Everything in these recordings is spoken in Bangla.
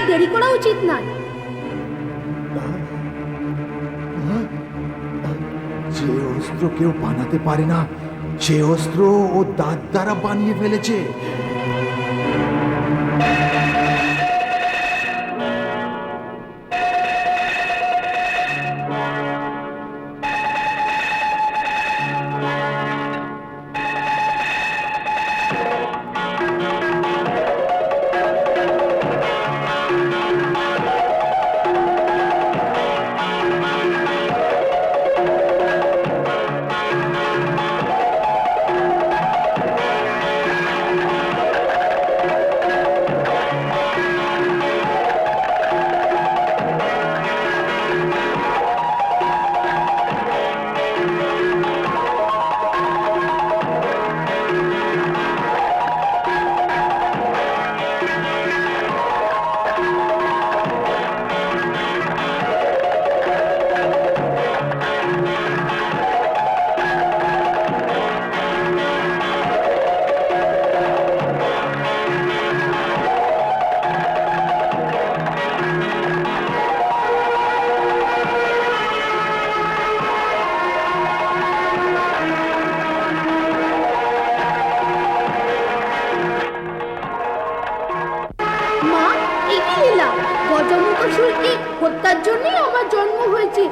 দেরি করা উচিত নয়। যে অস্ত্র কেউ বানাতে পারে না, সে অস্ত্র ও দাঁত দ্বারা বানিয়ে ফেলেছে। গজমুখাসুরকে হত্যার জন্যই আমার জন্ম হয়েছে,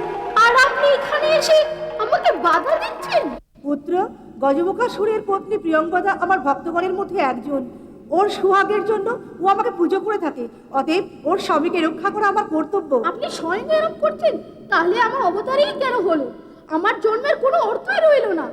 আর আপনি এখানে এসে আমাকে বাধা দিচ্ছেন। পুত্র, গজমুখাসুরের পত্নী প্রিয়ঙ্বদা আমার ভক্তগণের মধ্যে একজন। ওর সুহাগের জন্য ও আমাকে পুজো করে থাকে, অতএব ওর স্বামীকে রক্ষা করা আমার কর্তব্য। আপনি স্বয়ং এরকম করছেন? তাহলে আমার অবতারই কেন হলো? আমার জন্মের কোনো অর্থই রইল না।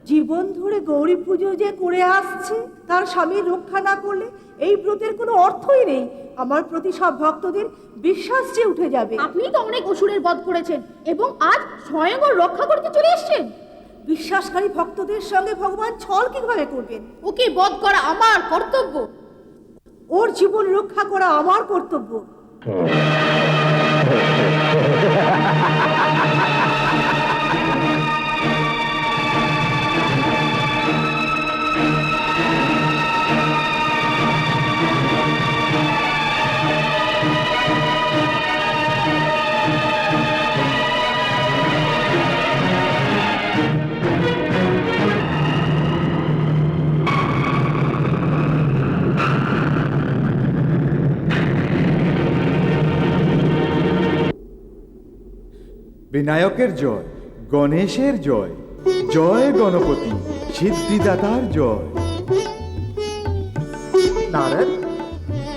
জীবন ধরে গৌরী পুজো যে করে আসছে, তার স্বামীর রক্ষা না করলে এই ব্রতের কোনো অর্থই নেই। আমার প্রতি সব ভক্তদের বিশ্বাস যে উঠে যাবে। আপনি তো অনেক অসুরের বধ করেছেন এবং আজ স্বয়ং ওর রক্ষা করতে চলে এসেছেন। বিশ্বাসকারী ভক্তদের সঙ্গে ভগবান ছল কিভাবে করবেন? ওকে বধ করা আমার কর্তব্য। ওর জীবন রক্ষা করা আমার কর্তব্য। বিনায়কের জয়, গণেশের জয়, জয় গণপতি, সিদ্ধিদাতার জয়। নারায়ণ,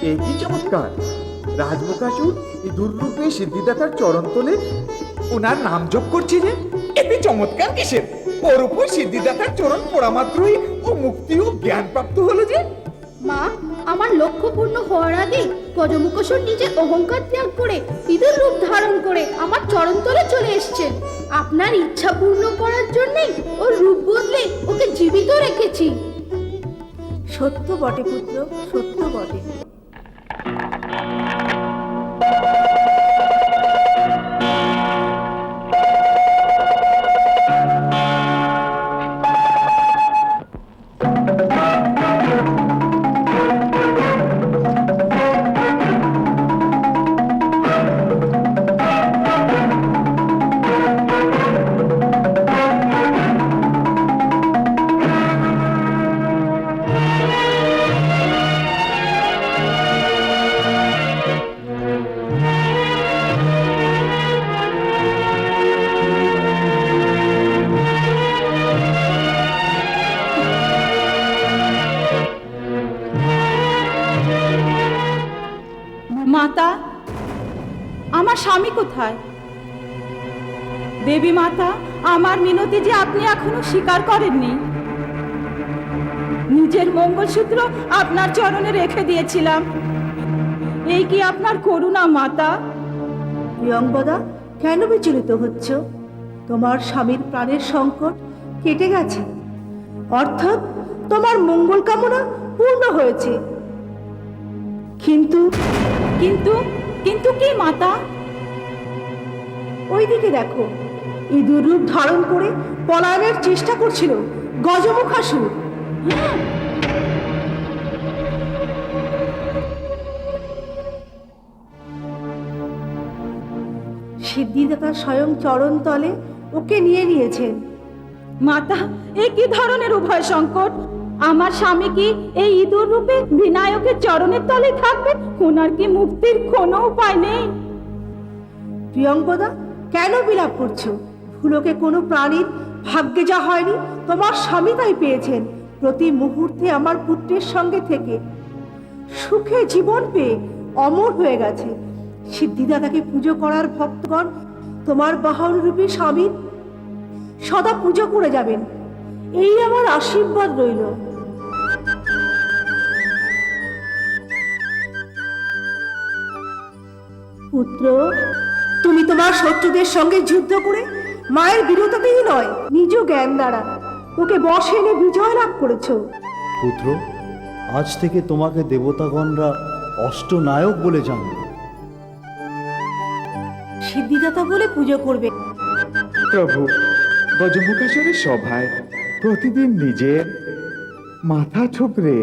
এই কি চমৎকার! রাজমুখাসুর ইঁদুর রূপে সিদ্ধিদাতার চরণ তোলে ওনার নাম জপ করছে যে, এতে চমৎকার কিসের? ওর উপর সিদ্ধিদাতার চরণ পড়া মাত্রই ও মুক্তি ও জ্ঞান প্রাপ্ত হলো যে। মা, আমার লক্ষ্য পূর্ণ হওয়ার আগে গজমুখাসুর নিজের অহংকার ত্যাগ করে ইঁদুর রূপ ধারণ করে আমার চরণতলে চলে এসেছেন। আপনার ইচ্ছা পূর্ণ করার জন্যই ওর রূপ বদলে ওকে জীবিত রেখেছি। সত্য বটে পুত্র, সত্য বটে। মাতা, আমার স্বামী কোথায়? দেবী মাতা, আমার মিনতি যে আপনি এখনো স্বীকার করেননি। নিজের মঙ্গলসূত্র আপনার চরণে রেখে দিয়েছিলাম, এই কি আপনার করুণা মাতা? প্রিয়ঙ্বদা, কেন বিচলিত হচ্ছ? তোমার স্বামীর প্রাণের সংকট কেটে গেছে, অর্থাৎ তোমার মঙ্গল কামনা পূর্ণ হয়েছে। কিন্তু কিন্তু কিন্তু কি মাতা? ওইদিকে দেখো, ইঁদুর রূপ ধারণ করে পলায়নের চেষ্টা করছিল গজমুখাসুর। সিদ্ধিদাতা স্বয়ং চরণতলে ওকে নিয়ে নিয়েছেন। মাতা, এ কি ধরনের উভয় সংকট? আমার স্বামী কি এই ইঁদুর রূপে বিনায়কের চরণের তলে থাকবে? ওনার কি মুক্তির কোনো উপায় নেই? প্রিয়ঙ্কদা, কেন বিলাপ করছো? ভুলোকে কোনো প্রাণীর ভাগ্যে যা হয়নি, তোমার স্বামী তাই পেয়েছেন। প্রতি মুহূর্তে আমার পুত্রের সঙ্গে থেকে সুখে জীবন পেয়ে অমর হয়ে গেছে। সিদ্ধিদাতাকে পুজো করার ভক্তগণ তোমার বাহনরূপী স্বামীর সদা পুজো করে যাবেন, এই আমার আশীর্বাদ রইল। পুত্র, তুমি তোমার শত্রুদের সঙ্গে যুদ্ধ করে মায়ের বীরতাতেই নয়, নিজ জ্ঞান দ্বারা ওকে বশে এনে বিজয় লাভ করেছো। পুত্র, আজ থেকে তোমাকে দেবতাগণরা অষ্টনায়ক বলে জানবে। সিদ্ধিদাতা বলে পুজো করবে। প্রভু গজমুখাসুরের সভায় প্রতিদিন নিজের মাথা ঠুকরে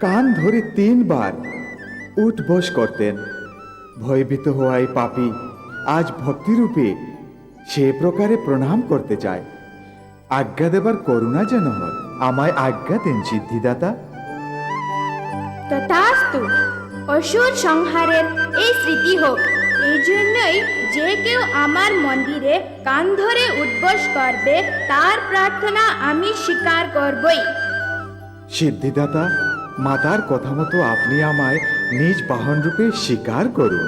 কান ধরে 3 বার উঠবস করতেন। ভয়ভীত হওয়াই পাপী আজ ভক্তিরূপে সে প্রকারে প্রণাম করতে চায়। আজ্ঞা দেবার করুণা যেন হয়। আমায় আজ্ঞা দেন সিদ্ধিদাতা। তথাস্তু। অসুর সংহারের এই স্মৃতি হোক, এই জন্যই যে কেউ আমার মন্দিরে কান ধরে উদ্বস করবে তার প্রার্থনা আমি স্বীকার করবই। সিদ্ধিদাতা, মাতার কথা মতো আপনি আমায় নিজ বাহন রূপে স্বীকার করুন।